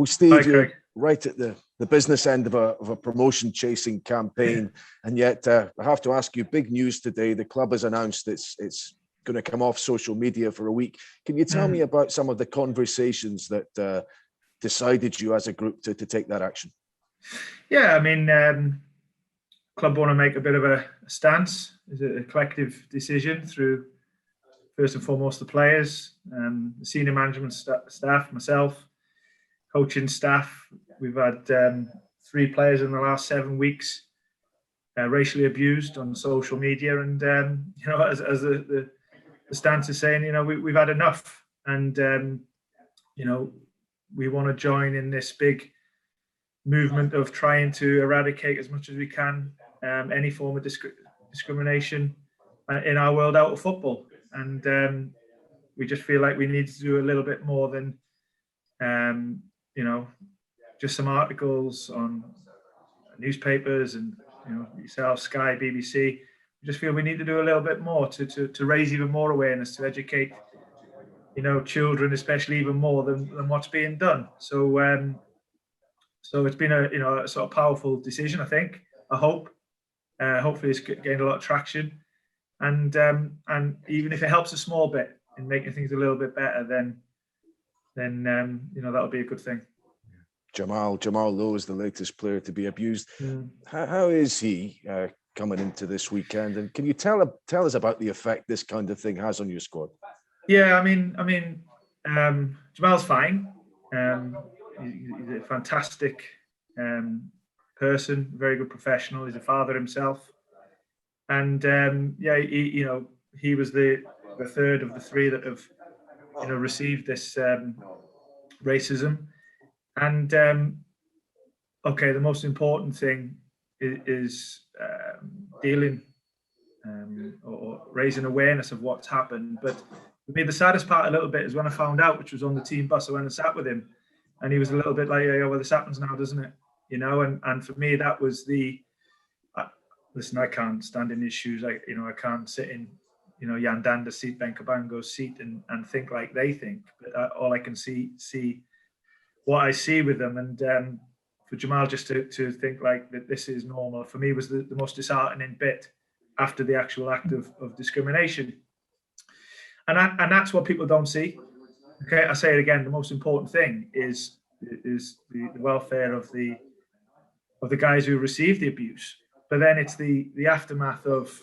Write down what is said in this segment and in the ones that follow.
Steve, Hi, you're right at the business end of a promotion chasing campaign, and yet I have to ask you, big news today. The club has announced it's going to come off social media for a week. Can you tell me about some of the conversations that decided you as a group to take that action? Yeah, I mean, club want to make a bit of a stance. It's a collective decision through, first and foremost, the players, the senior management staff, myself, coaching staff. We've had 3 players in the last 7 weeks racially abused on social media, and as the stance is saying, we've had enough, and we want to join in this big movement of trying to eradicate as much as we can any form of discrimination in our world out of football. And we just feel like we need to do a little bit more than just some articles on newspapers and yourself, Sky, BBC. We just feel we need to do a little bit more to raise even more awareness, to educate children especially even more than what's being done. So it's been a sort of powerful decision, I think. I hope. Hopefully it's gained a lot of traction, and even if it helps a small bit in making things a little bit better, then that'll be a good thing. Jamal Lowe is the latest player to be abused. How is he coming into this weekend? And can you tell us about the effect this kind of thing has on your squad? Yeah, I mean, Jamal's fine. He's a fantastic person, very good professional. He's a father himself, and he was the third of the 3 that have received this racism. And the most important thing is dealing or raising awareness of what's happened. But for me, the saddest part a little bit is when I found out, which was on the team bus. I went and sat with him, and he was a little bit like, "Yeah, well, this happens now, doesn't it?" And for me, that was listen, I can't stand in his shoes. I can't sit in Jan Dander's seat, Ben Cabango's seat, and think like they think. But all I can see what I see with them, and for Jamal just to think like that this is normal, for me was the most disheartening bit after the actual act of discrimination. And that's what people don't see. Okay, I say it again, the most important thing is the welfare of the guys who receive the abuse. But then it's the aftermath of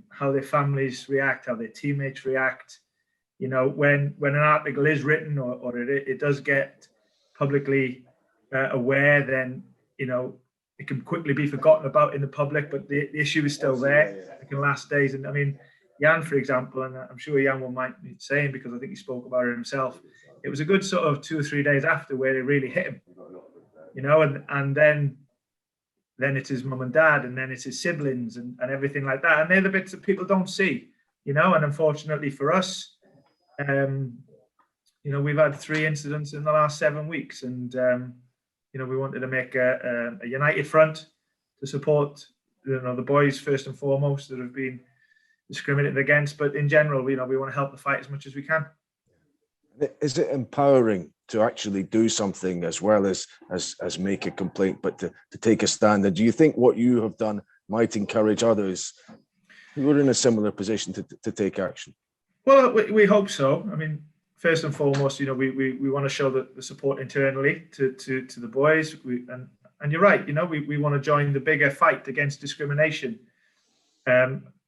how their families react, how their teammates react. When an article is written or it does get publicly aware, then it can quickly be forgotten about in the public, but the issue is still there. It can last days. And I mean, Jan, for example, and I'm sure Jan will mind me saying, because I think he spoke about it himself, it was a good sort of 2 or 3 days after where it really hit him, and then it's his mum and dad, and then it's his siblings and everything like that. And they're the bits that people don't see, and unfortunately for us, we've had 3 incidents in the last 7 weeks, and we wanted to make a united front to support the boys first and foremost that have been discriminated against, but in general, we want to help the fight as much as we can. Is it empowering to actually do something as well as make a complaint, but to take a stand? And do you think what you have done might encourage others who are in a similar position to take action? Well, we hope so. I mean, first and foremost, we want to show the support internally to the boys. And you're right, we want to join the bigger fight against discrimination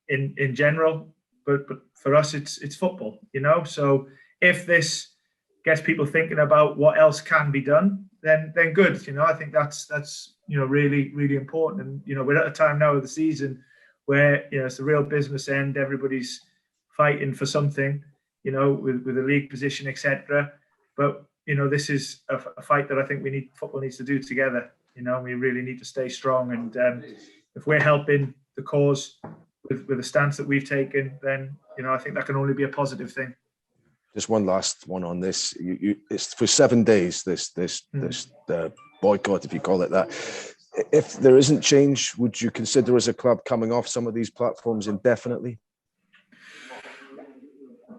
in general, but for us, it's football, So if this gets people thinking about what else can be done, then good. I think that's really, really important. And we're at a time now of the season where it's a real business end. Everybody's fighting for something, with the league position, etc. But this is a fight that I think football needs to do together. We really need to stay strong. And if we're helping the cause with the stance that we've taken, then I think that can only be a positive thing. Just one last one on this. It's for 7 days. This boycott, if you call it that. If there isn't change, would you consider as a club coming off some of these platforms indefinitely?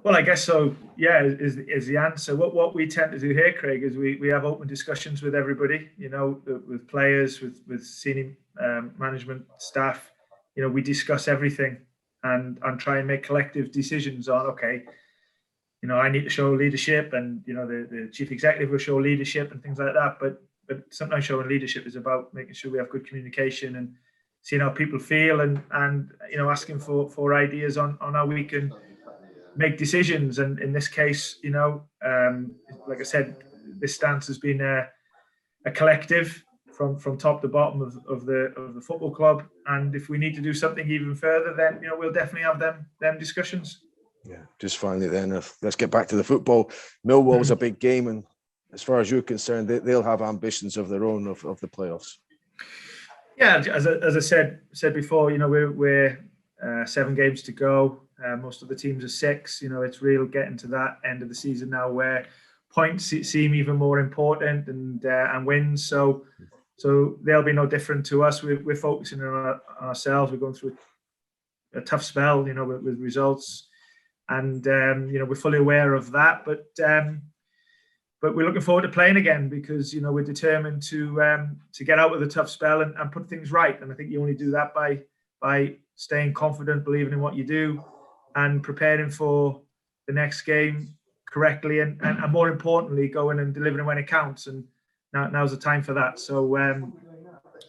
Well, I guess so. Yeah, is the answer. What we tend to do here, Craig, is we have open discussions with everybody. You know, with players, with senior management staff. You know, we discuss everything and try and make collective decisions on. Okay, you know, I need to show leadership, and you know, the chief executive will show leadership and things like that. But sometimes showing leadership is about making sure we have good communication and seeing how people feel, and you know, asking for ideas on how we can make decisions. And in this case, you know, like I said, this stance has been a collective from top to bottom of the football club. And if we need to do something even further, then you know, we'll definitely have them discussions. Yeah, just finally then, let's get back to the football. Millwall's a big game, and as far as you're concerned, they'll have ambitions of their own of the playoffs. Yeah, as I said before, you know, we're 7 games to go. Most of the teams are 6. You know, it's real getting to that end of the season now where points seem even more important and wins. So they'll be no different to us. We're focusing on ourselves. We're going through a tough spell, you know, with results, and you know, we're fully aware of that. But we're looking forward to playing again because, you know, we're determined to get out with a tough spell and put things right. And I think you only do that by staying confident, believing in what you do, and preparing for the next game correctly, and more importantly, going and delivering when it counts. And now's the time for that. So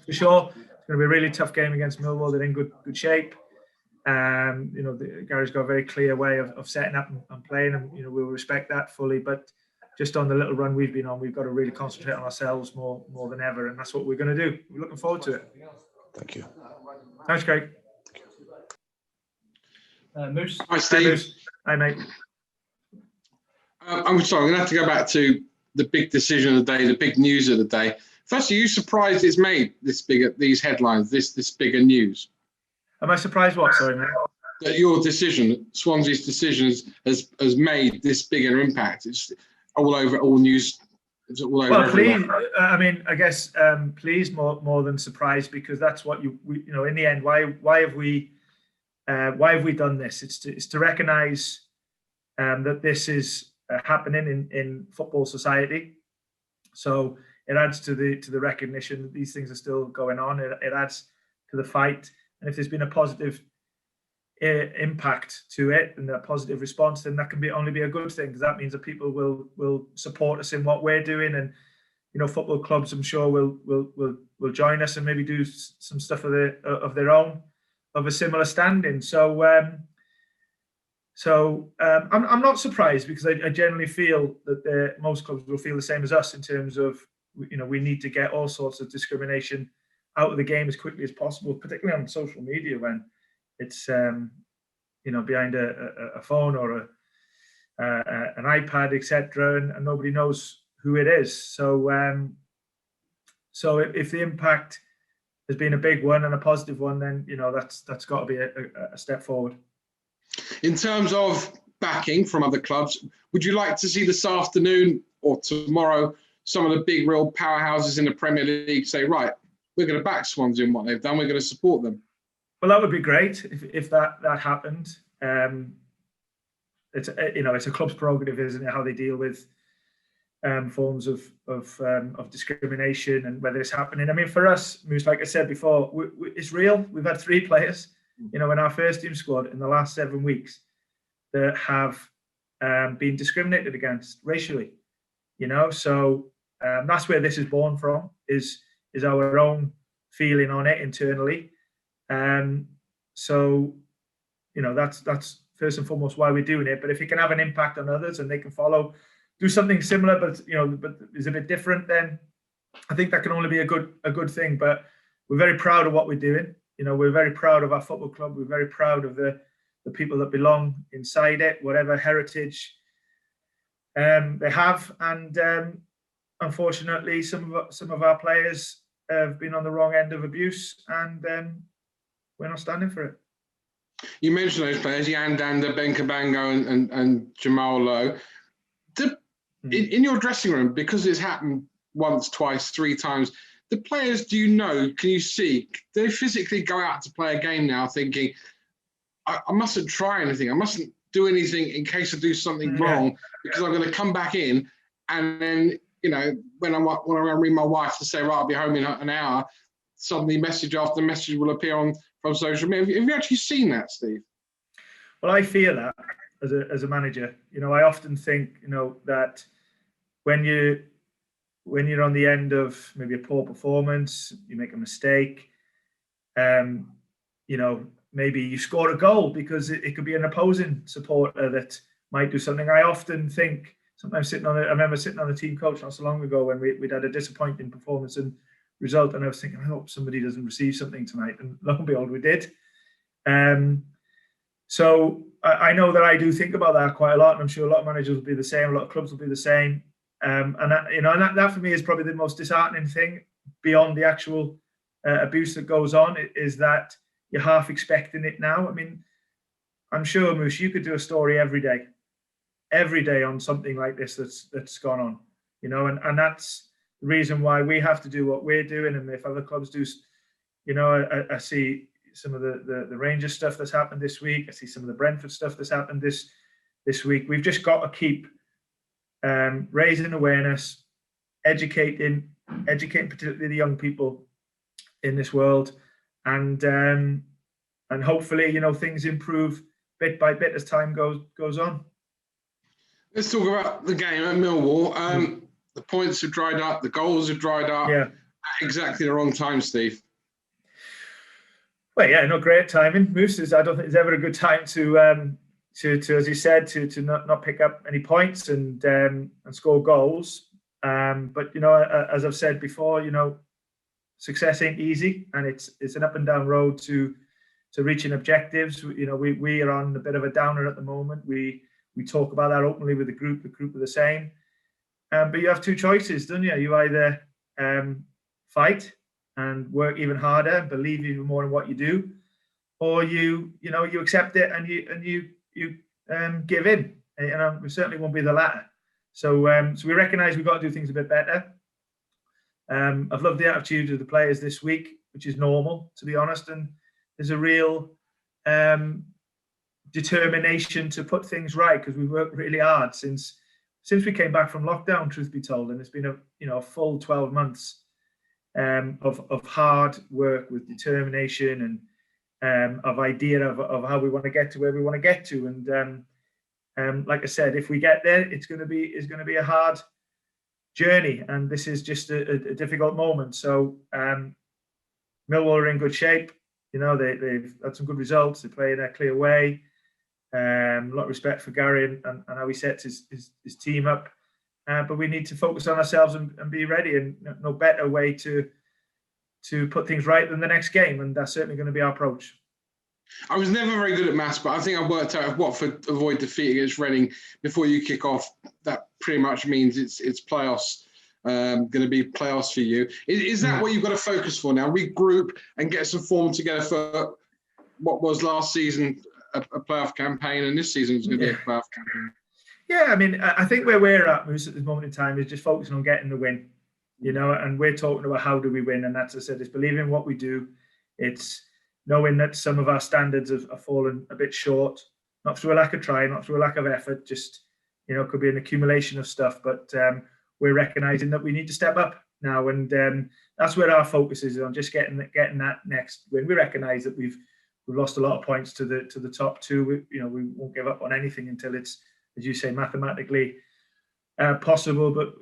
for sure, it's going to be a really tough game against Millwall. They're in good shape. You know, Gary's got a very clear way of setting up and playing, and you know, we'll respect that fully. But just on the little run we've been on, we've got to really concentrate on ourselves more than ever, and that's what we're going to do. We're looking forward to it. Thank you. Thanks, Craig. Moose. Hi, Steve. Hi, Moose. Hi, mate. I'm sorry, I'm going to have to go back to the big decision of the day, the big news of the day. First, are you surprised it's made these headlines, this bigger news? Am I surprised what? Sorry, mate. That your decision, Swansea's decision, has made this bigger impact. It's all over all news. It's all over. Well, everywhere. please. I mean, I guess pleased more than surprised, because that's what you know. In the end, why have we done this? It's to recognise that this is happening in football society. So it adds to the recognition that these things are still going on. It adds to the fight. And if there's been a positive impact to it and a positive response, then that can only be a good thing, because that means that people will support us in what we're doing. And you know, football clubs, I'm sure, will join us and maybe do some stuff of their own, of a similar standing. So I'm not surprised, because I generally feel that most clubs will feel the same as us in terms of, you know, we need to get all sorts of discrimination out of the game as quickly as possible, particularly on social media when it's you know, behind a phone or an iPad, etc., and nobody knows who it is. So if the impact has been a big one and a positive one, then you know, that's got to be a step forward. In terms of backing from other clubs, would you like to see this afternoon or tomorrow some of the big real powerhouses in the Premier League say, right, we're going to back Swansea and what they've done, we're going to support them? Well, that would be great if that happened. It's a club's prerogative, isn't it, how they deal with forms of discrimination and whether it's happening. I mean, for us, Moose, like I said before, it's real. We've had 3 players, you know, in our first team squad in the last 7 weeks that have been discriminated against racially. You know, so that's where this is born from. Is our own feeling on it internally. So, you know, that's first and foremost why we're doing it. But if it can have an impact on others and they can do something similar, but is a bit different, then I think that can only be a good thing. But we're very proud of what we're doing. You know, we're very proud of our football club. We're very proud of the people that belong inside it, whatever heritage they have. And unfortunately, some of our players have been on the wrong end of abuse, and we're not standing for it. You mentioned those players, Jan Dander, Ben Cabango and Jamal Lowe. In your dressing room, because it's happened once, twice, 3 times, the players, do you know, can you see, do they physically go out to play a game now thinking, I mustn't try anything, I mustn't do anything in case I do something wrong, because I'm going to come back in, and then, you know, when I ring my wife to say, right, I'll be home in an hour, suddenly message after message will appear from social media. Have you actually seen that, Steve? Well, I feel that as a manager. You know, I often think, you know, that when you're on the end of maybe a poor performance, you make a mistake, you know, maybe you score a goal because it could be an opposing supporter that might do something. I often think, sometimes I remember sitting on a team coach not so long ago when we'd had a disappointing performance and result, and I was thinking, I hope somebody doesn't receive something tonight, and lo and behold, we did. So I know that I do think about that quite a lot, and I'm sure a lot of managers will be the same, a lot of clubs will be the same. And that, you know, and that for me is probably the most disheartening thing beyond the actual abuse that goes on, is that you're half expecting it now. I mean, I'm sure, Moose, you could do a story every day on something like this that's gone on, you know, and that's the reason why we have to do what we're doing. And if other clubs do, you know, I see some of the Rangers stuff that's happened this week. I see some of the Brentford stuff that's happened this week. We've just got to keep raising awareness, educating particularly the young people in this world, and hopefully, you know, things improve bit by bit as time goes on. Let's talk about the game at Millwall. The points have dried up, the goals have dried up. Yeah. At exactly the wrong time, Steve. Well, yeah, no, great timing. Moose, I don't think it's ever a good time to as you said, to not pick up any points and score goals. But, you know, as I've said before, you know, success ain't easy, and it's an up and down road to reaching objectives. You know, we are on a bit of a downer at the moment. We talk about that openly with the group are the same. But you have two choices, don't you? You either fight and work even harder, believe even more in what you do, or you accept it and you give in. And we certainly won't be the latter. So we recognise we've got to do things a bit better. I've loved the attitude of the players this week, which is normal, to be honest, and there's a real determination to put things right, because we've worked really hard since we came back from lockdown, truth be told, and it's been a full 12 months of hard work with determination and of idea of how we want to get to where we want to get to. And like I said, if we get there, it's going to be a hard journey, and this is just a difficult moment. So Millwall are in good shape. You know, they've had some good results. They play in a clear way. A lot of respect for Gary and how he sets his team up. But we need to focus on ourselves and be ready. And no better way to put things right than the next game. And that's certainly going to be our approach. I was never very good at maths, but I think I worked out if Watford avoid defeat against Reading before you kick off, that pretty much means it's playoffs. Going to be playoffs for you. Is that what you've got to focus for now? Regroup and get some form together for what was last season a playoff campaign, and this season is going to be a playoff campaign. Yeah, I mean, I think where we're at, Moose, at this moment in time is just focusing on getting the win, you know, and we're talking about how do we win, and that's, as I said, it's believing in what we do. It's knowing that some of our standards have fallen a bit short, not through a lack of try, not through a lack of effort, just, you know, it could be an accumulation of stuff, but we're recognising that we need to step up now, and that's where our focus is, on just getting that next win. We recognise that we've lost a lot of points to the top two. We won't give up on anything until it's, as you say, mathematically possible. But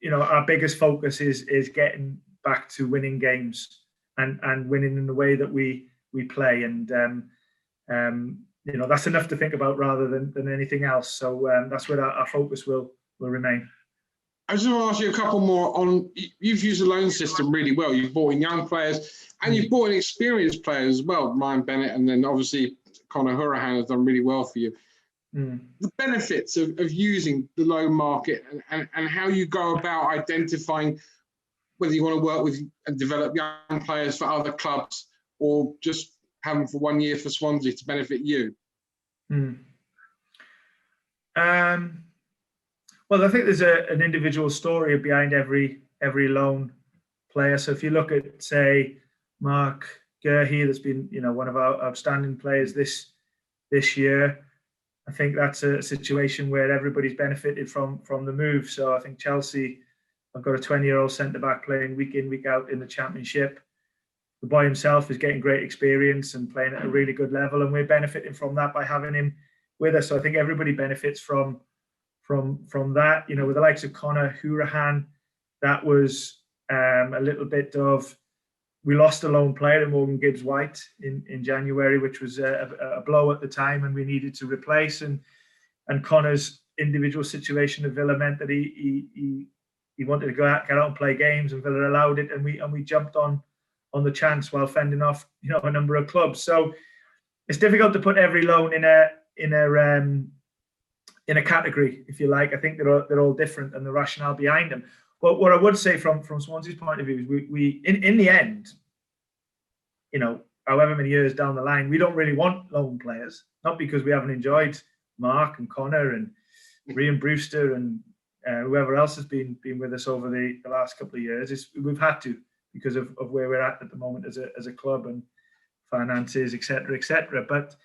you know, our biggest focus is getting back to winning games and winning in the way that we play, and you know, that's enough to think about rather than anything else. So that's where our focus will remain. I just want to ask you a couple more on. You've used the loan system really well. You've brought in young players and you've brought in experienced players as well. Ryan Bennett, and then obviously Conor Hourihane has done really well for you. The benefits of using the loan market and how you go about identifying whether you want to work with and develop young players for other clubs or just have them for 1 year for Swansea to benefit you. Well, I think there's an individual story behind every loan player. So if you look at, say, Mark Gurhey, that's been, you know, one of our outstanding players this year, I think that's a situation where everybody's benefited from the move. So I think Chelsea have got a 20-year-old centre-back playing week in, week out in the Championship. The boy himself is getting great experience and playing at a really good level, and we're benefiting from that by having him with us. So I think everybody benefits from that. You know, with the likes of Connor Hourihane, that was a little bit of, we lost a lone player in Morgan Gibbs-White in January, which was a blow at the time, and we needed to replace. And Connor's individual situation at Villa meant that he wanted to get out and play games, and Villa allowed it, and we jumped on the chance while fending off, you know, a number of clubs. So it's difficult to put every loan in a category, if you like. I think they're all different, and the rationale behind them. But what I would say from Swansea's point of view is we in the end, you know, however many years down the line, we don't really want loan players. Not because we haven't enjoyed Mark and Connor and Rian Brewster and whoever else has been with us over the last couple of years. We've had to, because of where we're at the moment as a club and finances, etc. But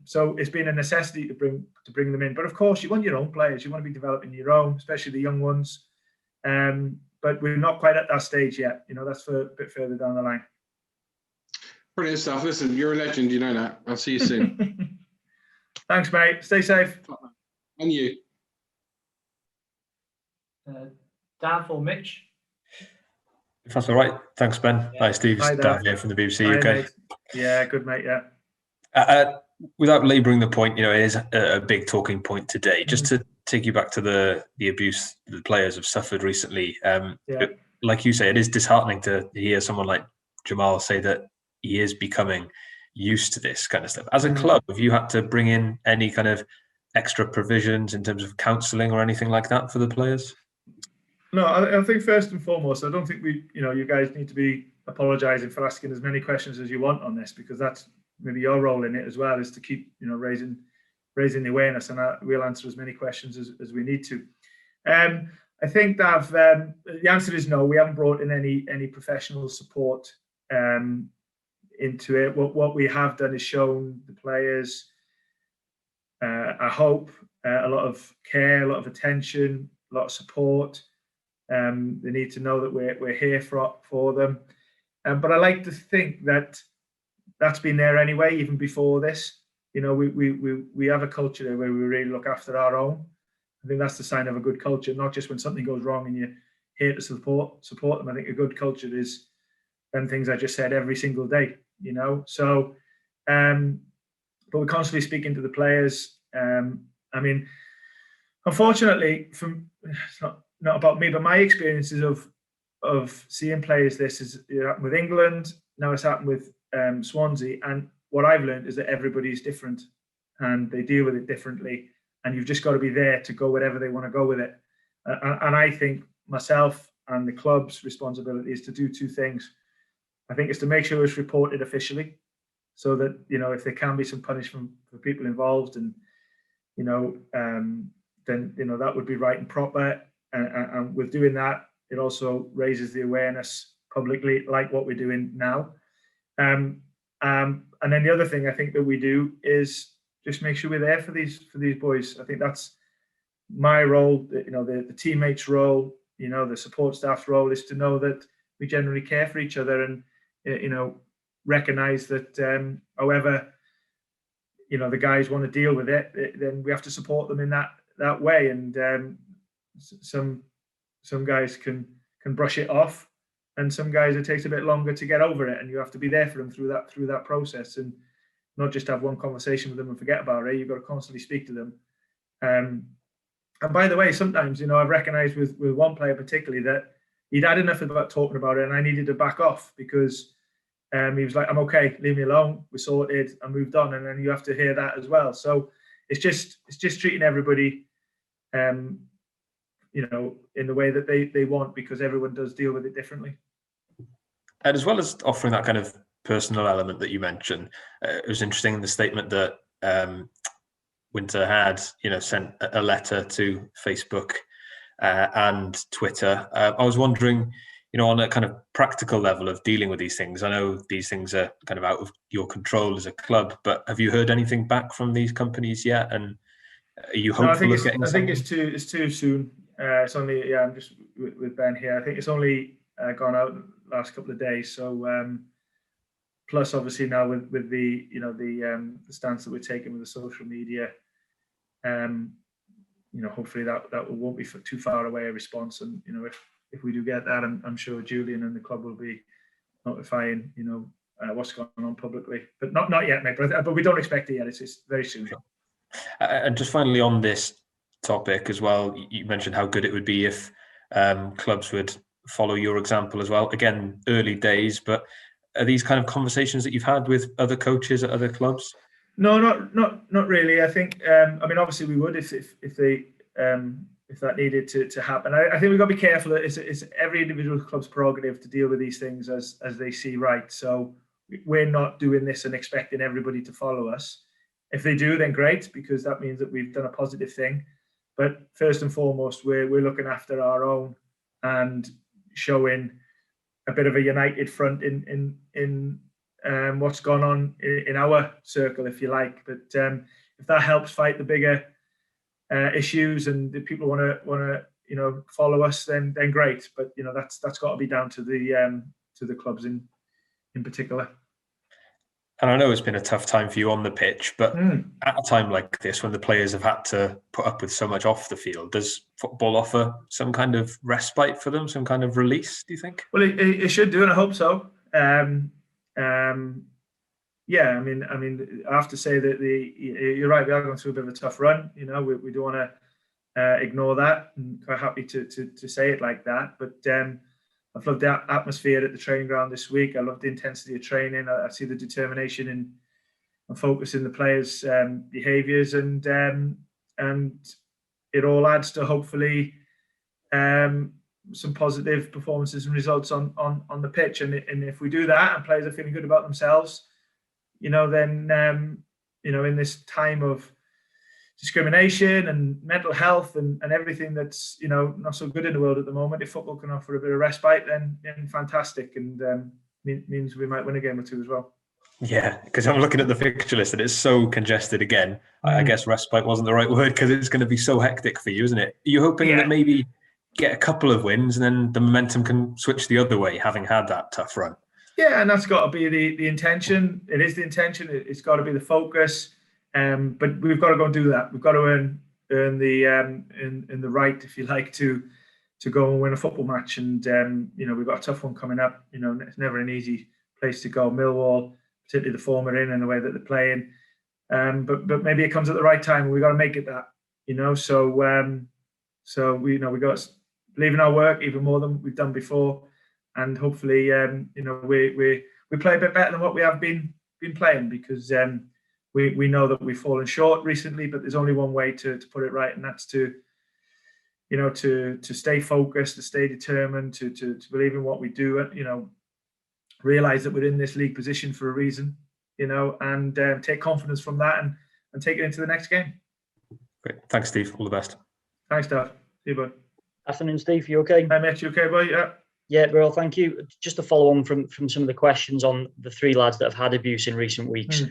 so it's been a necessity to bring them in. But of course, you want your own players. You want to be developing your own, especially the young ones. But we're not quite at that stage yet. You know, that's for a bit further down the line. Brilliant stuff. Listen, you're a legend. You know that. I'll see you soon. Thanks, mate. Stay safe. And you. Dan for Mitch. If that's all right. Thanks, Ben. Yeah. Hi, Steve. Hi, Dan here from the BBC Hi, UK. mate. Yeah, good, mate. Yeah. Without labouring the point, you know, it is a big talking point today. Just to take you back to the abuse the players have suffered recently. Like you say, it is disheartening to hear someone like Jamal say that he is becoming used to this kind of stuff. As a club, have you had to bring in any kind of extra provisions in terms of counselling or anything like that for the players? No, I think first and foremost, I don't think you guys need to be apologising for asking as many questions as you want on this, because that's maybe your role in it as well, is to keep, you know, raising the awareness, and we'll answer as many questions as we need to. I think that the answer is no. We haven't brought in any professional support into it. What we have done is shown the players, I hope, a lot of care, a lot of attention, a lot of support. They need to know that we're here for them. But I like to think that that's been there anyway, even before this. You know, we have a culture there where we really look after our own. I think that's the sign of a good culture, not just when something goes wrong and you're here to support them. I think a good culture is them things I just said every single day, you know. So, but we're constantly speaking to the players. I mean, unfortunately, it's not about me, but my experiences of seeing players, this is, it happened with England, now it's happened with Swansea, and what I've learned is that everybody's different and they deal with it differently, and you've just got to be there to go wherever they want to go with it. And I think myself and the club's responsibility is to do two things. I think it's to make sure it's reported officially, so that, you know, if there can be some punishment for people involved, and, you know, then, you know, that would be right and proper. And with doing that, it also raises the awareness publicly, like what we're doing now. And then the other thing I think that we do is just make sure we're there for these boys. I think that's my role. You know, the teammates' role, you know, the support staff's role is to know that we generally care for each other, and, you know, recognise that however, you know, the guys want to deal with it, then we have to support them in that way. And some guys can brush it off, and some guys it takes a bit longer to get over it, and you have to be there for them through that process, and not just have one conversation with them and forget about it. You've got to constantly speak to them. And by the way, sometimes, you know, I've recognised with one player particularly that he'd had enough about talking about it, and I needed to back off, because he was like, "I'm okay, leave me alone. We're sorted. I moved on." And then you have to hear that as well. So it's just treating everybody, you know, in the way that they want, because everyone does deal with it differently. And as well as offering that kind of personal element that you mentioned, it was interesting in the statement that Winter had, you know, sent a letter to Facebook and Twitter. I was wondering, on a kind of practical level of dealing with these things? I know these things are kind of out of your control as a club, but have you heard anything back from these companies yet? And are you hopeful of getting something? I think it's too soon. It's only, I'm just with Ben here. I think it's only gone out the last couple of days. So plus, obviously, now with the the stance that we're taking with the social media, hopefully that won't be too far away a response. And if we do get that, I'm sure Julian and the club will be notifying what's going on publicly, but not yet, mate. But we don't expect it yet. It's very soon. Sure. And just finally on this topic as well, you mentioned how good it would be if clubs would follow your example as well. Again, early days, but are these kind of conversations that you've had with other coaches at other clubs? No, not really. I think obviously we would if they if that needed to happen. I think we've got to be careful. It's every individual club's prerogative to deal with these things as they see right. So we're not doing this and expecting everybody to follow us. If they do, then great, because that means that we've done a positive thing. But first and foremost, we're looking after our own and showing a bit of a united front in what's gone on in our circle, if you like. But if that helps fight the bigger issues and if people want to follow us, then great. But that's got to be down to the clubs in particular. And I know it's been a tough time for you on the pitch, but at a time like this, when the players have had to put up with so much off the field, does football offer some kind of respite for them, some kind of release, do you think? Well, it should do, and I hope so. Yeah, I mean, I have to say that you're right. We are going through a bit of a tough run. We don't want to ignore that, and quite happy to say it like that. But I've loved the atmosphere at the training ground this week. I love the intensity of training. I see the determination and focus in the players' behaviours, and it all adds to hopefully some positive performances and results on the pitch. And if we do that and players are feeling good about themselves, then in this time of discrimination and mental health and everything that's not so good in the world at the moment, if football can offer a bit of respite, then fantastic, and means we might win a game or two as well. Yeah, because I'm looking at the fixture list and it's so congested again. I guess respite wasn't the right word, because it's going to be so hectic for you, isn't it? Are you hoping that maybe get a couple of wins and then the momentum can switch the other way, having had that tough run? Yeah, and that's got to be the intention. It is the intention. It's got to be the focus. But we've got to go and do that. We've got to earn the right, if you like, to go and win a football match. And we've got a tough one coming up. It's never an easy place to go. Millwall, particularly the form we're in and the way that they're playing. But maybe it comes at the right time, and we've got to make it that. So we got to believe in our work even more than we've done before, and hopefully we play a bit better than what we have been playing, because we know that we've fallen short recently, but there's only one way to put it right, and that's to stay focused, to stay determined, to believe in what we do, realize that we're in this league position for a reason, and take confidence from that and take it into the next game. Great. Thanks, Steve. All the best. Thanks, Dave. See you, bud. Afternoon, Steve. You okay? Hi, mate. You okay, boy? Yeah. Yeah, well, thank you. Just to follow on from some of the questions on the three lads that have had abuse in recent weeks.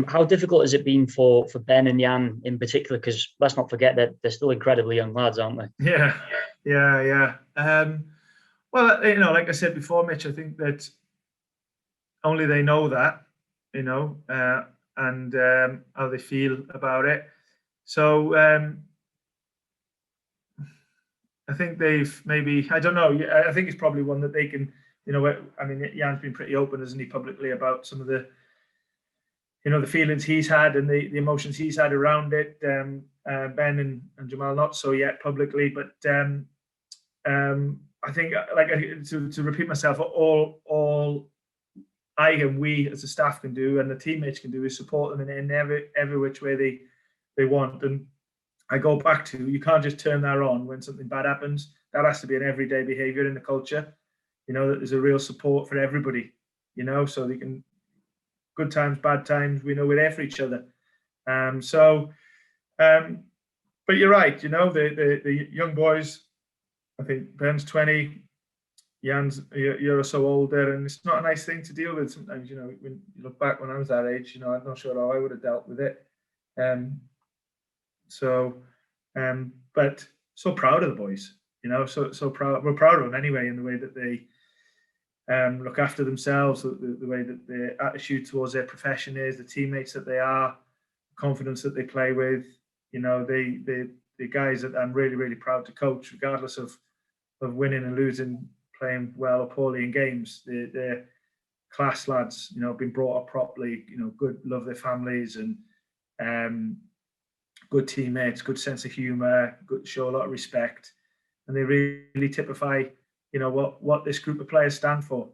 How difficult has it been for Ben and Jan in particular? Because let's not forget that they're still incredibly young lads, aren't they? Yeah. Well, like I said before, Mitch, I think that only they know that, and how they feel about it. So I think they've maybe, I don't know. I think it's probably one that they can, Jan's been pretty open, hasn't he, publicly about some of the, the feelings he's had and the emotions he's had around it. Ben and Jamal not so yet publicly, but I think, to repeat myself, all I and we as a staff can do and the teammates can do is support them in every which way they want. And I go back to, you can't just turn that on when something bad happens. That has to be an everyday behaviour in the culture. That there's a real support for everybody. So they can, good times, bad times, we know we're there for each other. But you're right. The young boys. I think Ben's 20. you're so older, and it's not a nice thing to deal with sometimes. You know, when you look back when I was that age, you know, I'm not sure how I would have dealt with it. But so proud of the boys. You know, so proud. We're proud of them anyway, in the way that they look after themselves, the way that their attitude towards their profession is, the teammates that they are, confidence that they play with. You know, the guys that I'm really, really proud to coach, regardless of winning and losing, playing well or poorly in games. They're class lads, you know, been brought up properly, you know, good, love their families, and good teammates, good sense of humour, good, show a lot of respect, and they really typify, you know, what this group of players stand for.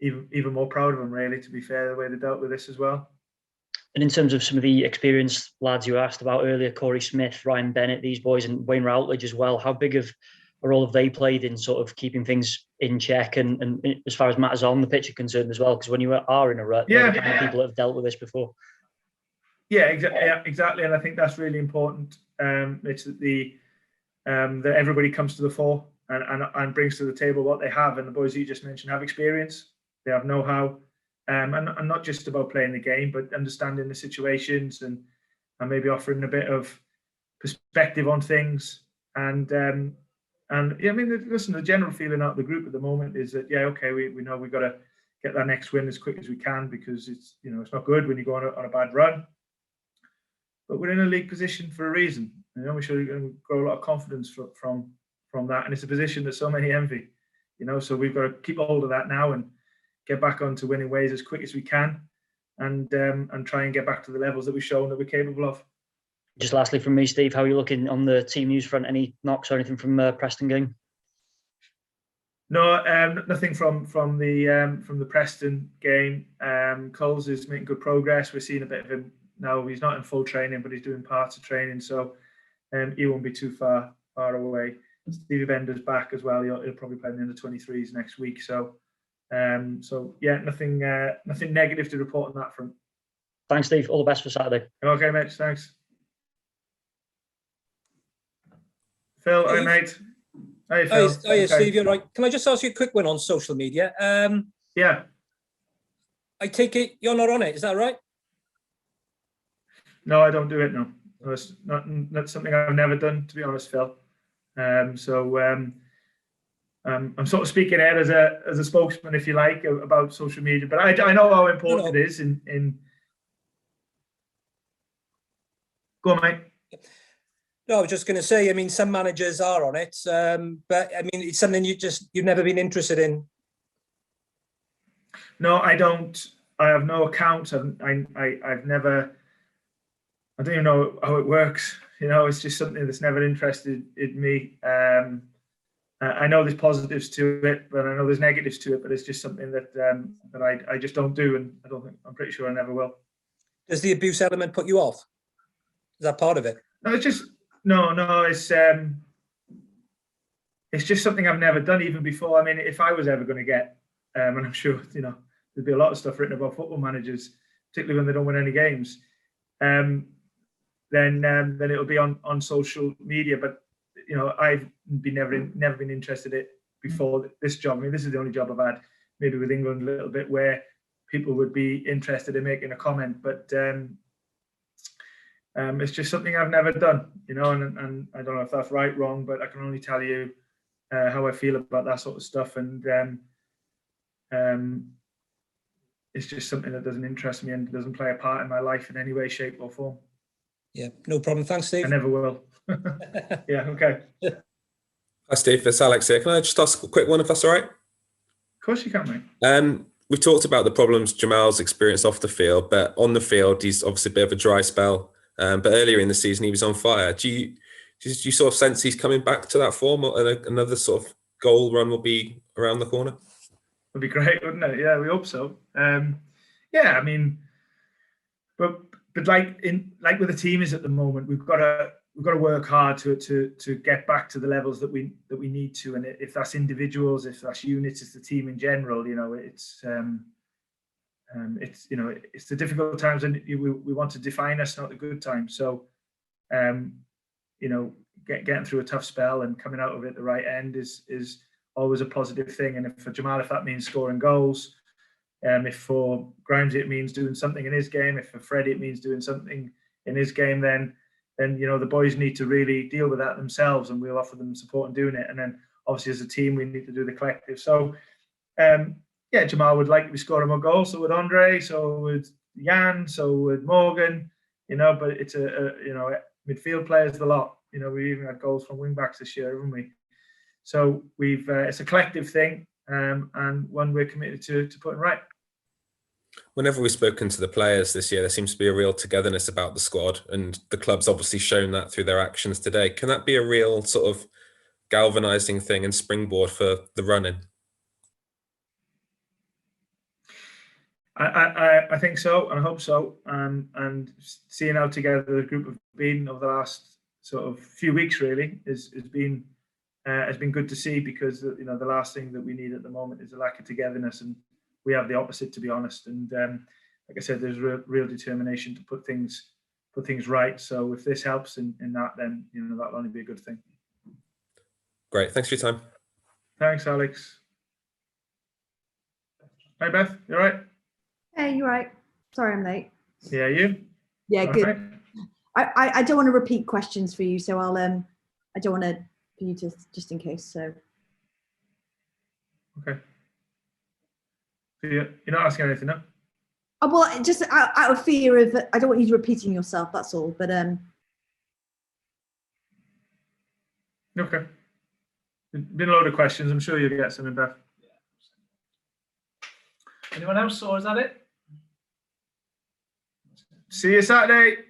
Even more proud of them, really, to be fair, the way they dealt with this as well. And in terms of some of the experienced lads you asked about earlier, Corey Smith, Ryan Bennett, these boys, and Wayne Routledge as well, how big of a role have they played in sort of keeping things in check and as far as matters on the pitch are concerned as well? Because when you are in a rut, they're the kind of people that have dealt with this before. Yeah, exactly. And I think that's really important. It's that that everybody comes to the fore and brings to the table what they have. And the boys you just mentioned have experience, they have know-how, and not just about playing the game, but understanding the situations and maybe offering a bit of perspective on things. And yeah, I mean, listen, the general feeling out of the group at the moment is that, yeah, okay, we know we've got to get that next win as quick as we can, because it's, you know, it's not good when you go on a bad run. But we're in a league position for a reason. You know, we should grow a lot of confidence from that, and it's a position that so many envy. You know, so we've got to keep hold of that now and get back onto winning ways as quick as we can, and try and get back to the levels that we've shown that we're capable of. Just lastly from me, Steve, how are you looking on the team news front? Any knocks or anything from Preston game? No, nothing from the Preston game. Coles is making good progress. We're seeing a bit of him now. He's not in full training, but he's doing parts of training, so he won't be too far away. Stevie Bender's back as well. He'll probably play in the under-23s next week. So yeah, nothing negative to report on that front. Thanks, Steve. All the best for Saturday. Okay, mate. Thanks. Phil, hi, mate. Hey, Phil. Hi, Steve. You're right. Can I just ask you a quick one on social media? Yeah. I take it you're not on it. Is that right? No, I don't do it. No, it's not something I've never done, to be honest, Phil. I'm sort of speaking out as a spokesman, if you like, about social media. But I know how important it is. Go on, mate. No, I was just going to say, I mean, some managers are on it, but I mean, it's something you've never been interested in. No, I don't. I have no account. I've never. I don't even know how it works. You know, it's just something that's never interested in me. I know there's positives to it, but I know there's negatives to it. But it's just something that I just don't do, and I'm pretty sure I never will. Does the abuse element put you off? Is that part of it? No, it's just no. It's just something I've never done even before. I mean, if I was ever going to get, and I'm sure, you know, there'd be a lot of stuff written about football managers, particularly when they don't win any games. Then it'll be on social media. But you know, I've never been interested in it before this job. I mean, this is the only job I've had, maybe with England a little bit, where people would be interested in making a comment. But it's just something I've never done, you know, and I don't know if that's right, wrong, but I can only tell you how I feel about that sort of stuff. And it's just something that doesn't interest me and doesn't play a part in my life in any way, shape, or form. Yeah, no problem. Thanks, Steve. I never will. Yeah, okay. Hi, Steve. It's Alex here. Can I just ask a quick one, if that's all right? Of course you can, mate. We talked about the problems Jamal's experienced off the field, but on the field, he's obviously a bit of a dry spell. But earlier in the season, he was on fire. Do you sort of sense he's coming back to that form, or another sort of goal run will be around the corner? Would be great, wouldn't it? Yeah, we hope so. Yeah, I mean, but like where the team is at the moment, we've got to work hard to get back to the levels that we need to. And if that's individuals, if that's units, it's the team in general. You know, it's you know, it's the difficult times, and we want to define us, not the good times. So, you know, getting through a tough spell and coming out of it the right end is always a positive thing. And for Jamal, if that means scoring goals, if for Grimes it means doing something in his game, if for Freddie it means doing something in his game, then the boys need to really deal with that themselves, and we'll offer them support in doing it. And then obviously as a team we need to do the collective. So Jamal would like to be scoring more goals, so would Andre, so would Jan, so would Morgan, but it's midfield players a lot. We even had goals from wing backs this year, haven't we? So it's a collective thing, and one we're committed to putting right. Whenever we've spoken to the players this year, there seems to be a real togetherness about the squad, and the club's obviously shown that through their actions today. Can that be a real sort of galvanizing thing and springboard for the running? I think so, and I hope so. And seeing how together the group have been over the last sort of few weeks really has been good to see, because the last thing that we need at the moment is a lack of togetherness, and we have the opposite, to be honest. And like I said, there's real determination to put things right. So if this helps in that, then that'll only be a good thing. Great, thanks for your time. Thanks, Alex. Hi, Beth. You all right? Hey, you're right. Sorry, I'm late. Yeah, you? Yeah, All good. right. I don't want to repeat questions for you, so I'll I don't want to for you to, just in case. So Okay. So you're not asking anything, no? oh, well, just out of fear of, I don't want you repeating yourself. That's all. But Okay. Been a load of questions. I'm sure you'll get some in, Beth. Anyone else, or is that it? See you Saturday.